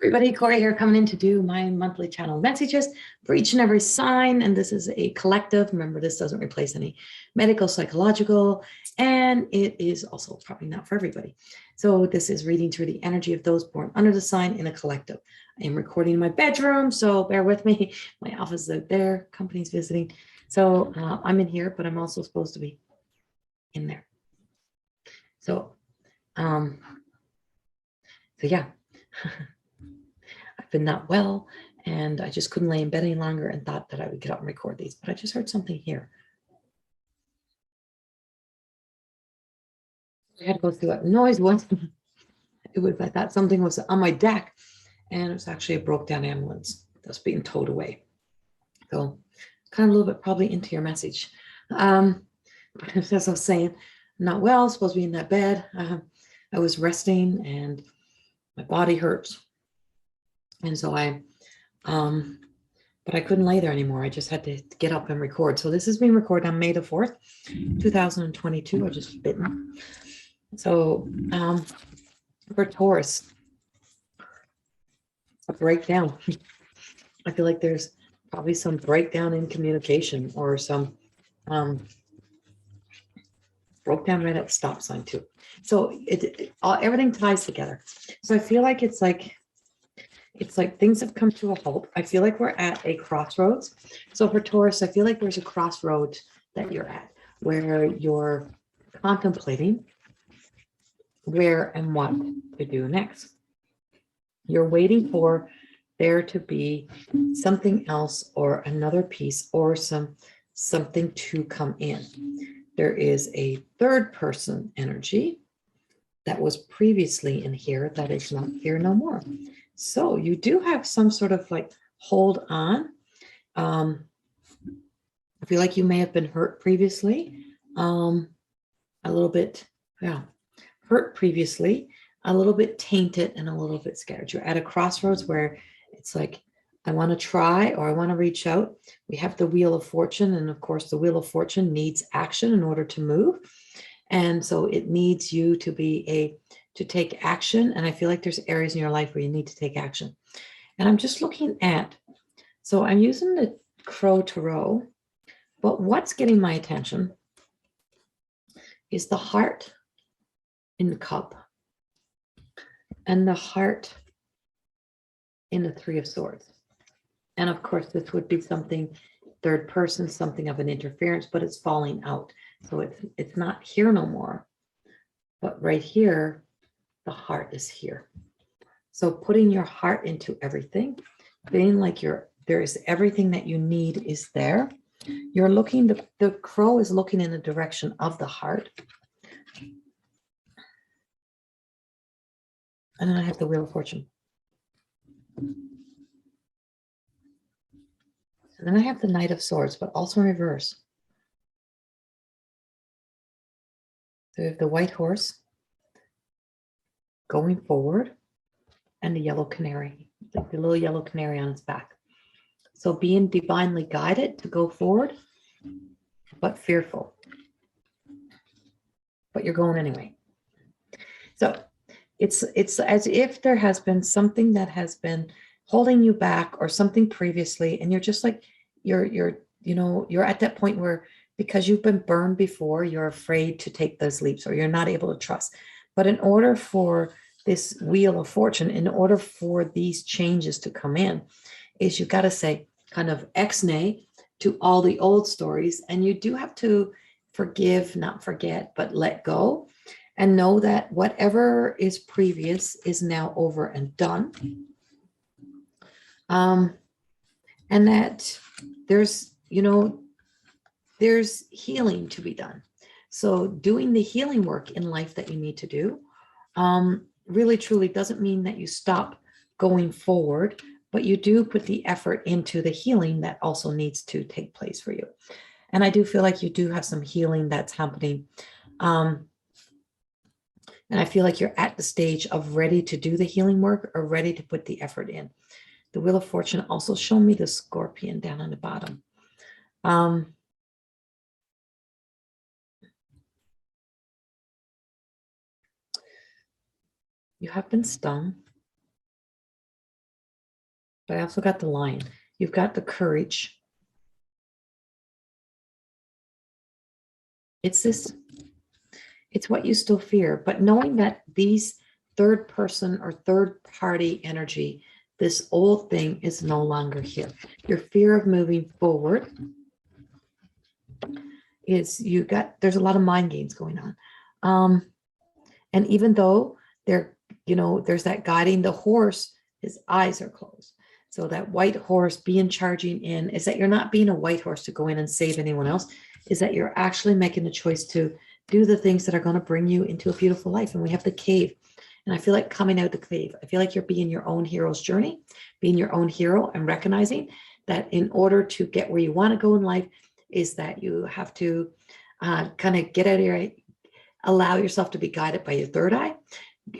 Everybody, Corey here, coming in to do my monthly channel messages for each and every sign. And this is a collective. Remember, this doesn't replace any medical, psychological, and it is also probably not for everybody. So this is reading through the energy of those born under the sign in a collective. I am recording in my bedroom, so bear with me. My office is out there, company's visiting. So I'm in here, but I'm also supposed to be in there. So yeah. I've been not well, and I just couldn't lay in bed any longer and thought that I would get up and record these, but I just heard something here. I had to go through what noise was. It was, I thought something was on my deck, and it was actually a broke down ambulance that's being towed away. So kind of a little bit probably into your message. But as I was saying, I'm not well, supposed to be in that bed. I was resting and my body hurts. And so but I couldn't lay there anymore. I just had to get up and record. So this is being recorded on May the 4th, 2022. I just bitten. So for Taurus, a breakdown. I feel like there's probably some breakdown in communication or some broke down right at the stop sign too. So everything ties together. So I feel like it's like things have come to a halt. I feel like we're at a crossroads. So for Taurus, I feel like there's a crossroads that you're at where you're contemplating where and what to do next. You're waiting for there to be something else or another piece or something to come in. There is a third person energy that was previously in here that is not here no more. So you do have some sort of like hold on. I feel like you may have been hurt previously, a little bit, hurt previously, a little bit tainted and a little bit scared. You're at a crossroads where it's like, I want to try or I want to reach out. We have the Wheel of Fortune. And of course, the Wheel of Fortune needs action in order to move. And so it needs you to to take action. And I feel like there's areas in your life where you need to take action. And I'm just looking at, so I'm using the Crow Tarot, but what's getting my attention is the heart in the cup and the heart in the Three of Swords. And of course, this would be something third person, something of an interference, but it's falling out. So it's not here no more. But right here, the heart is here. So putting your heart into everything, feeling like there is everything that you need is there. You're looking, the crow is looking in the direction of the heart. And then I have the Wheel of Fortune. And then I have the Knight of Swords, but also in reverse. So we have the white horse going forward and the yellow canary, the little yellow canary on its back. So being divinely guided to go forward, but fearful. But you're going anyway. So it's as if there has been something that has been holding you back or something previously, and you're just like, you're at that point where, because you've been burned before, you're afraid to take those leaps or you're not able to trust. But in order for this Wheel of Fortune, in order for these changes to come in, is you got to say kind of ex-nay to all the old stories. And you do have to forgive, not forget, but let go and know that whatever is previous is now over and done. And that there's healing to be done. So doing the healing work in life that you need to do really truly doesn't mean that you stop going forward, but you do put the effort into the healing that also needs to take place for you. And I do feel like you do have some healing that's happening. And I feel like you're at the stage of ready to do the healing work or ready to put the effort in. The Wheel of Fortune also showed me the scorpion down on the bottom. You have been stung. but I also got the Lion. You've got the Courage. It's this, it's what you still fear, but knowing that these third person or third party energy, this old thing is no longer here. Your fear of moving forward is there's a lot of mind games going on. And even though there's that guiding the horse, his eyes are closed. So that white horse being charging in is that you're not being a white horse to go in and save anyone else, is that you're actually making the choice to do the things that are going to bring you into a beautiful life. And we have the cave. And I feel like coming out the cave, I feel like you're being your own hero's journey, being your own hero and recognizing that in order to get where you want to go in life is that you have to kind of get out of your, allow yourself to be guided by your third eye,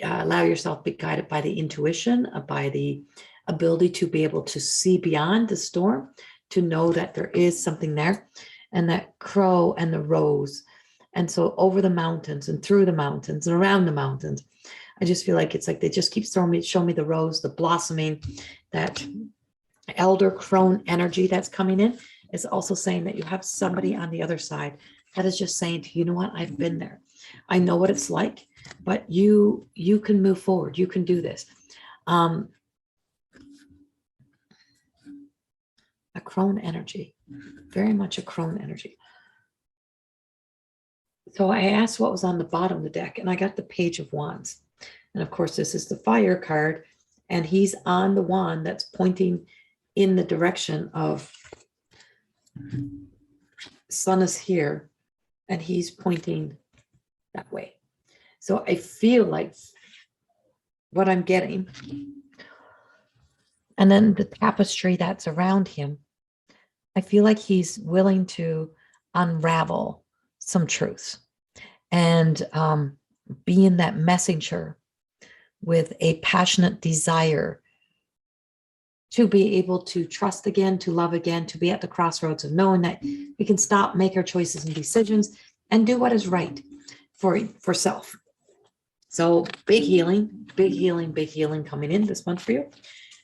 allow yourself to be guided by the intuition, by the ability to be able to see beyond the storm, to know that there is something there, and that crow and the rose. And so over the mountains and through the mountains and around the mountains, I just feel like it's like they just keep showing me the rose, the blossoming, that elder crone energy that's coming in is also saying that you have somebody on the other side that is just saying to you, you know what, I've been there. I know what it's like, but you can move forward. You can do this. A crone energy, very much a crone energy. So I asked what was on the bottom of the deck, and I got the Page of Wands. And of course, this is the fire card, and he's on the wand that's pointing in the direction of sun is here, and he's pointing that way. So I feel like what I'm getting, and then the tapestry that's around him, I feel like he's willing to unravel some truths and being that messenger with a passionate desire to be able to trust again, to love again, to be at the crossroads of knowing that we can stop, make our choices and decisions, and do what is right for self. So big healing coming in this month for you.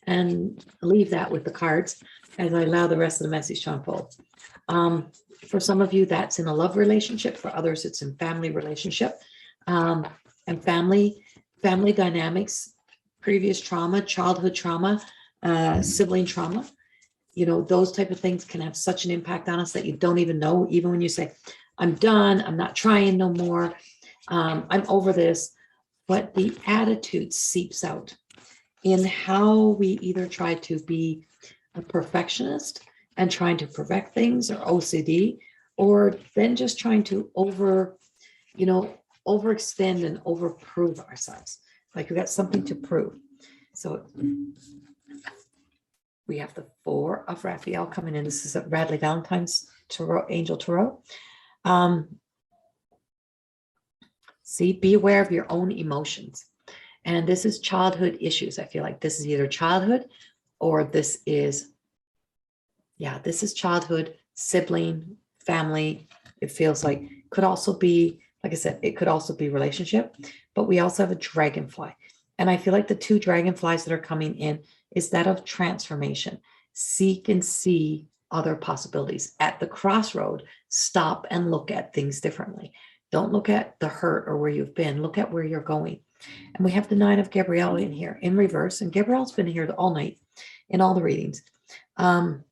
And leave that with the cards as I allow the rest of the message to unfold. For some of you, that's in a love relationship. For others, it's in family relationship. And family dynamics, previous trauma, childhood trauma, sibling trauma, those type of things can have such an impact on us that you don't even know, even when you say, I'm done, I'm not trying no more, I'm over this. But the attitude seeps out in how we either try to be a perfectionist and trying to perfect things, or OCD, or then just trying to overextend and overprove ourselves. Like we got something to prove. So we have the Four of Raphael coming in. This is a Radley Valentine's Tarot, Angel Tarot. See, be aware of your own emotions. And this is childhood issues. I feel like this is either childhood or this is childhood, sibling, family. It feels like could also be, like I said, it could also be relationship, but we also have a dragonfly. And I feel like the two dragonflies that are coming in is that of transformation. Seek and see other possibilities. At the crossroad, stop and look at things differently. Don't look at the hurt or where you've been. Look at where you're going. And we have the Nine of Gabrielle in here in reverse. And Gabrielle's been here all night in all the readings. And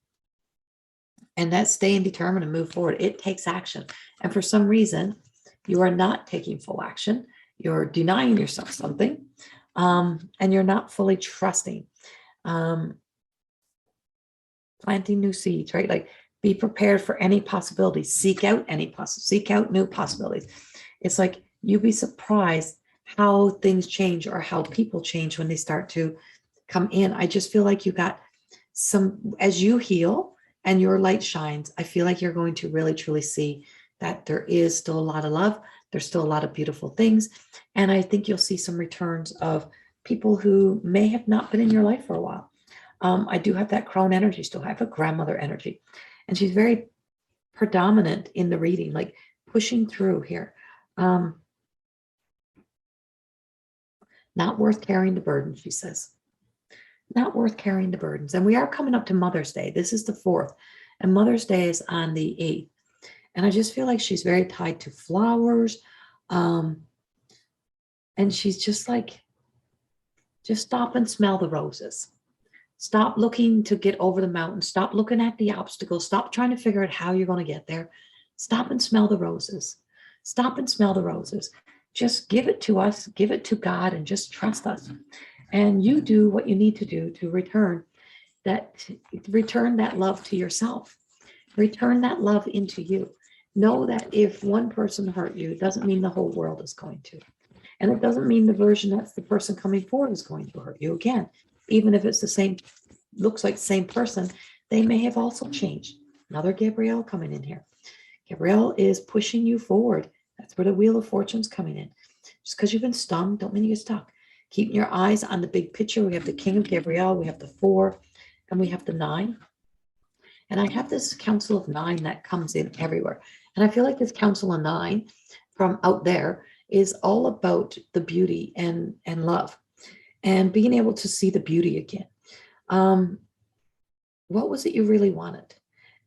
that's staying determined and move forward. It takes action. And for some reason, you are not taking full action. You're denying yourself something. And you're not fully trusting. Planting new seeds, right? Like be prepared for any possibility. Seek out new possibilities. It's like you'd be surprised how things change or how people change when they start to come in. I just feel like you got some, as you heal and your light shines, I feel like you're going to really truly see that there is still a lot of love. There's still a lot of beautiful things. And I think you'll see some returns of people who may have not been in your life for a while. I do have that crone energy still. I have a grandmother energy. And she's very predominant in the reading, like pushing through here. Not worth carrying the burden, she says. not worth carrying the burdens. And we are coming up to Mother's Day. This is the 4th, and Mother's Day is on the 8th. And I just feel like she's very tied to flowers. Um, and she's just like, just stop and smell the roses. Stop looking to get over the mountain. Stop looking at the obstacles. Stop trying to figure out how you're going to get there. Stop and smell the roses. Stop and smell the roses. Just give it to us, give it to God, and just trust us. And you do what you need to do to return that love to yourself. Return that love into you. Know that if one person hurt you, it doesn't mean the whole world is going to. And it doesn't mean the version that's the person coming forward is going to hurt you again. Even if it's the same, looks like the same person, they may have also changed. Another Gabrielle coming in here. Gabrielle is pushing you forward. That's where the Wheel of Fortune's coming in. Just because you've been stung, don't mean you get stuck. Keeping your eyes on the big picture. We have the King of Gabrielle, we have the 4, and we have the 9. And I have this Council of 9 that comes in everywhere. And I feel like this Council of 9 from out there is all about the beauty and love and being able to see the beauty again. What was it you really wanted?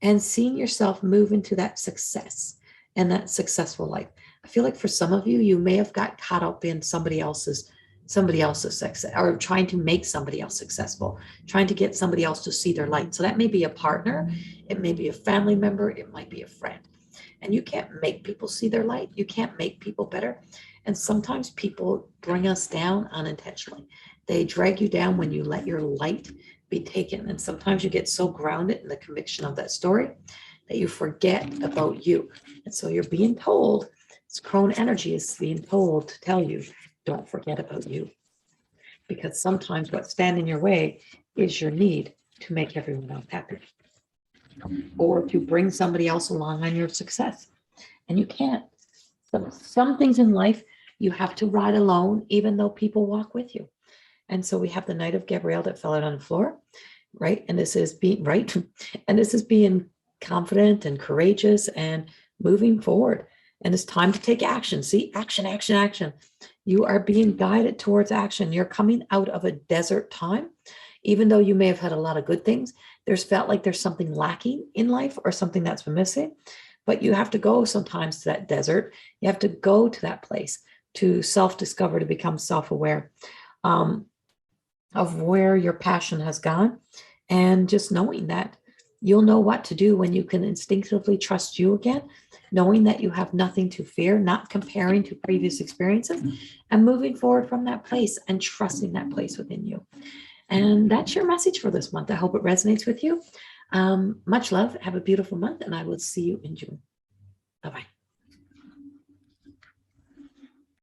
And seeing yourself move into that success and that successful life. I feel like for some of you, you may have got caught up in somebody else's success, or trying to make somebody else successful, trying to get somebody else to see their light. So that may be a partner, it may be a family member, it might be a friend. And you can't make people see their light. You can't make people better. And sometimes people bring us down unintentionally. They drag you down when you let your light be taken. And sometimes you get so grounded in the conviction of that story that you forget about you. And so you're being told, this crone energy is being told to tell you, don't forget about you. Because sometimes what stands in your way is your need to make everyone else happy, or to bring somebody else along on your success. And you can't. So some things in life you have to ride alone, even though people walk with you. And so we have the Knight of Gabrielle that fell out on the floor, right? And this is being right. And this is being confident and courageous and moving forward. And it's time to take action. See, action, action, action. You are being guided towards action. You're coming out of a desert time. Even though you may have had a lot of good things, there's felt like there's something lacking in life or something that's been missing. But you have to go sometimes to that desert. You have to go to that place to self-discover, to become self-aware of where your passion has gone. And just knowing that you'll know what to do when you can instinctively trust you again, knowing that you have nothing to fear, not comparing to previous experiences, and moving forward from that place and trusting that place within you. And that's your message for this month. I hope it resonates with you. Much love. Have a beautiful month, and I will see you in June. Bye-bye.